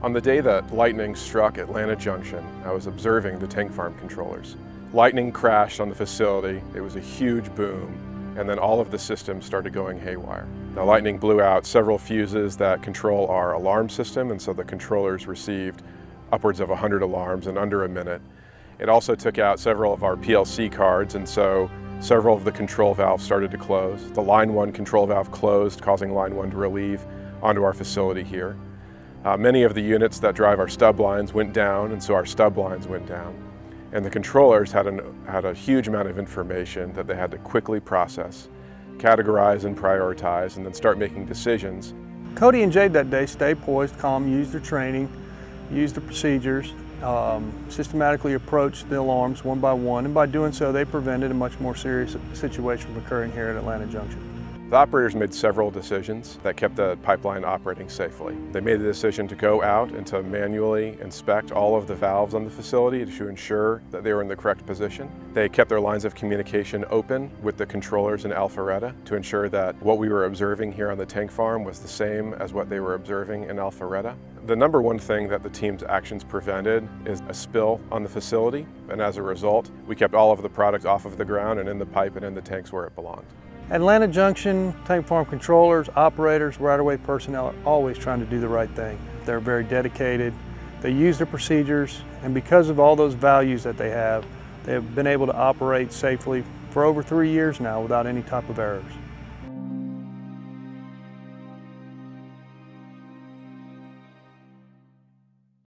On the day that lightning struck Atlanta Junction, I was observing the tank farm controllers. Lightning crashed on the facility, it was a huge boom, and then all of the systems started going haywire. The lightning blew out several fuses that control our alarm system, and so the controllers received upwards of 100 alarms in under a minute. It also took out several of our PLC cards, and so several of the control valves started to close. The line 1 control valve closed, causing line 1 to relieve onto our facility here. Many of the units that drive our stub lines went down, and so our stub lines went down. And the controllers had a huge amount of information that they had to quickly process, categorize and prioritize, and then start making decisions. Cody and Jade that day stayed poised, calm, used their training, used the procedures, systematically approached the alarms one by one, and by doing so they prevented a much more serious situation from occurring here at Atlanta Junction. The operators made several decisions that kept the pipeline operating safely. They made the decision to go out and to manually inspect all of the valves on the facility to ensure that they were in the correct position. They kept their lines of communication open with the controllers in Alpharetta to ensure that what we were observing here on the tank farm was the same as what they were observing in Alpharetta. The number one thing that the team's actions prevented is a spill on the facility, and as a result, we kept all of the product off of the ground and in the pipe and in the tanks where it belonged. Atlanta Junction tank farm controllers, operators, right-of-way personnel are always trying to do the right thing. They're very dedicated, they use their procedures, and because of all those values that they have been able to operate safely for over 3 years now without any type of errors.